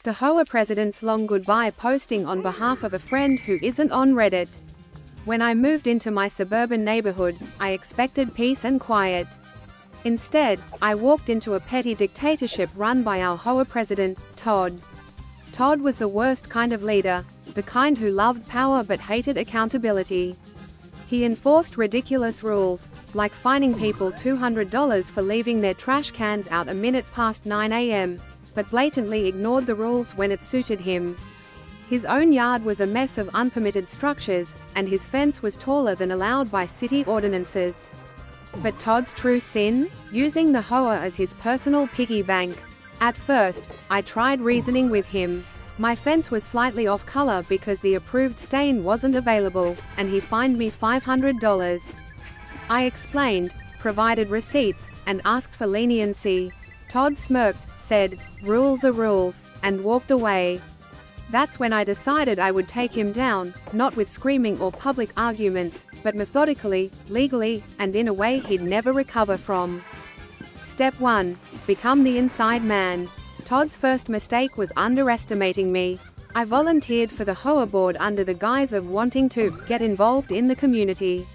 The HOA president's long goodbye posting on behalf of a friend who isn't on Reddit. When I moved into my suburban neighborhood, I expected peace and quiet. Instead, I walked into a petty dictatorship run by our HOA president, Todd. Todd was the worst kind of leader, the kind who loved power but hated accountability. He enforced ridiculous rules, like fining people $200 for leaving their trash cans out a minute past 9 a.m., but blatantly ignored the rules when it suited him. His own yard was a mess of unpermitted structures, and his fence was taller than allowed by city ordinances. But Todd's true sin? Using the HOA as his personal piggy bank. At first, I tried reasoning with him. My fence was slightly off color because the approved stain wasn't available, and he fined me $500. I explained, provided receipts, and asked for leniency. Todd smirked, said, "Rules are rules," and walked away. That's when I decided I would take him down, not with screaming or public arguments, but methodically, legally, and in a way he'd never recover from. Step 1. Become the inside man. Todd's first mistake was underestimating me. I volunteered for the HOA board under the guise of wanting to get involved in the community.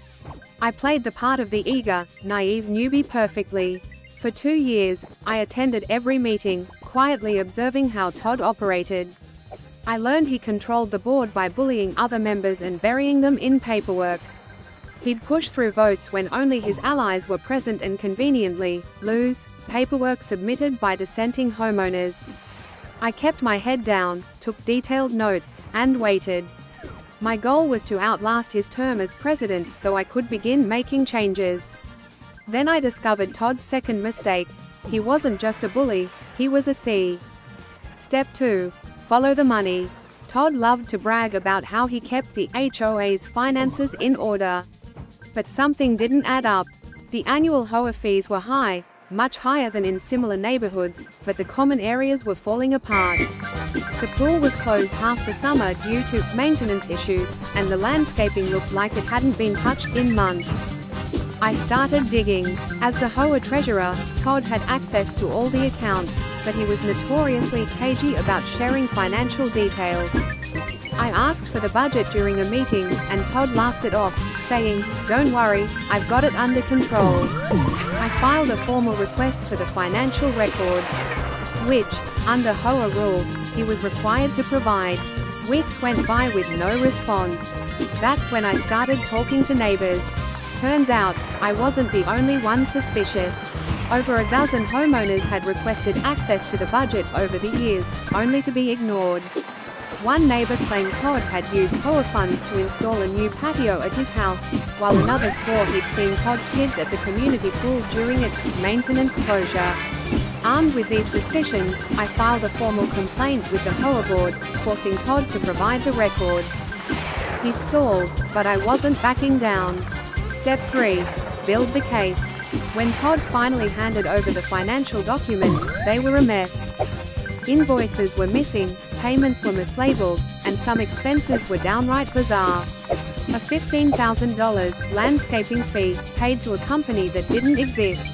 I played the part of the eager, naive newbie perfectly. For 2 years, I attended every meeting, quietly observing how Todd operated. I learned he controlled the board by bullying other members and burying them in paperwork. He'd push through votes when only his allies were present and conveniently lose paperwork submitted by dissenting homeowners. I kept my head down, took detailed notes, and waited. My goal was to outlast his term as president so I could begin making changes. Then I discovered Todd's second mistake. He wasn't just a bully, he was a thief. Step 2. Follow the money. Todd loved to brag about how he kept the HOA's finances in order. But something didn't add up. The annual HOA fees were high, much higher than in similar neighborhoods, but the common areas were falling apart. The pool was closed half the summer due to maintenance issues, and the landscaping looked like it hadn't been touched in months. I started digging. As the HOA treasurer, Todd had access to all the accounts, but he was notoriously cagey about sharing financial details. I asked for the budget during a meeting, and Todd laughed it off, saying, "Don't worry, I've got it under control." I filed a formal request for the financial records, which, under HOA rules, he was required to provide. Weeks went by with no response. That's when I started talking to neighbors. Turns out, I wasn't the only one suspicious. Over a dozen homeowners had requested access to the budget over the years, only to be ignored. One neighbor claimed Todd had used HOA funds to install a new patio at his house, while another swore he'd seen Todd's kids at the community pool during its maintenance closure. Armed with these suspicions, I filed a formal complaint with the HOA board, forcing Todd to provide the records. He stalled, but I wasn't backing down. Step 3. Build the case. When Todd finally handed over the financial documents, they were a mess. Invoices were missing, payments were mislabeled, and some expenses were downright bizarre. A $15,000 landscaping fee, paid to a company that didn't exist.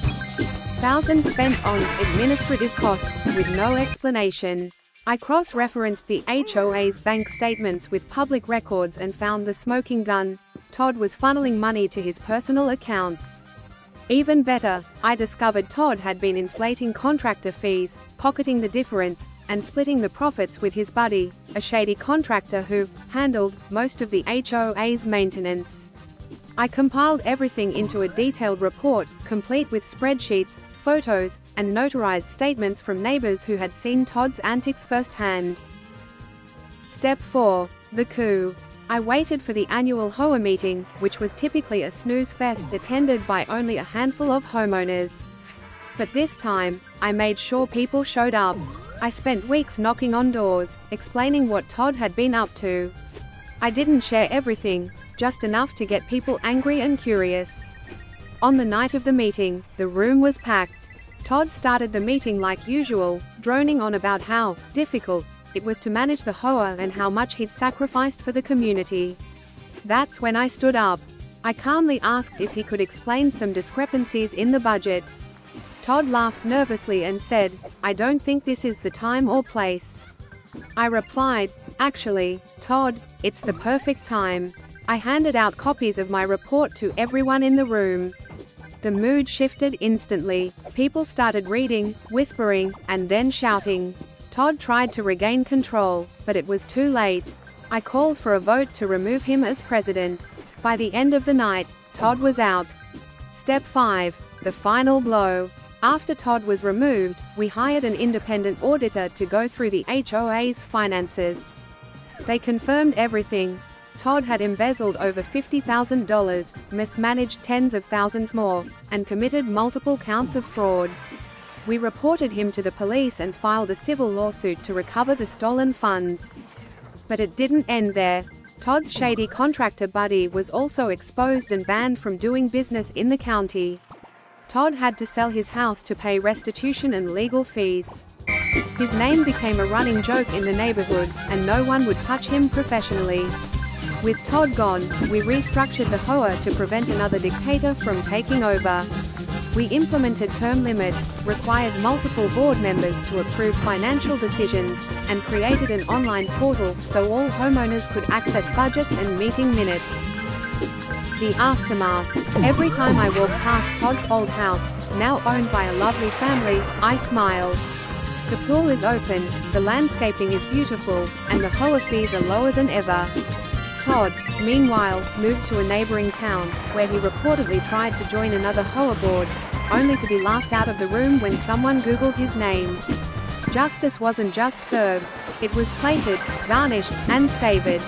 Thousands spent on administrative costs, with no explanation. I cross-referenced the HOA's bank statements with public records and found the smoking gun. Todd was funneling money to his personal accounts. Even better, I discovered Todd had been inflating contractor fees, pocketing the difference, and splitting the profits with his buddy, a shady contractor who handled most of the HOA's maintenance. I compiled everything into a detailed report, complete with spreadsheets, photos, and notarized statements from neighbors who had seen Todd's antics firsthand. Step 4. The coup. I waited for the annual HOA meeting, which was typically a snooze fest attended by only a handful of homeowners. But this time, I made sure people showed up. I spent weeks knocking on doors, explaining what Todd had been up to. I didn't share everything, just enough to get people angry and curious. On the night of the meeting, the room was packed. Todd started the meeting like usual, droning on about how difficult it was to manage the HOA and how much he'd sacrificed for the community. That's when I stood up. I calmly asked if he could explain some discrepancies in the budget. Todd laughed nervously and said, "I don't think this is the time or place." I replied, "Actually, Todd, it's the perfect time." I handed out copies of my report to everyone in the room. The mood shifted instantly. People started reading, whispering, and then shouting. Todd tried to regain control, but it was too late. I called for a vote to remove him as president. By the end of the night, Todd was out. Step 5. The final blow. After Todd was removed, we hired an independent auditor to go through the HOA's finances. They confirmed everything. Todd had embezzled over $50,000, mismanaged tens of thousands more, and committed multiple counts of fraud. We reported him to the police and filed a civil lawsuit to recover the stolen funds. But it didn't end there. Todd's shady contractor buddy was also exposed and banned from doing business in the county. Todd had to sell his house to pay restitution and legal fees. His name became a running joke in the neighborhood, and no one would touch him professionally. With Todd gone, we restructured the HOA to prevent another dictator from taking over. We implemented term limits, required multiple board members to approve financial decisions, and created an online portal so all homeowners could access budgets and meeting minutes. The aftermath. Every time I walk past Todd's old house, now owned by a lovely family, I smile. The pool is open, the landscaping is beautiful, and the HOA fees are lower than ever. Todd, meanwhile, moved to a neighboring town, where he reportedly tried to join another HOA board, only to be laughed out of the room when someone Googled his name. Justice wasn't just served, it was plated, garnished, and savored.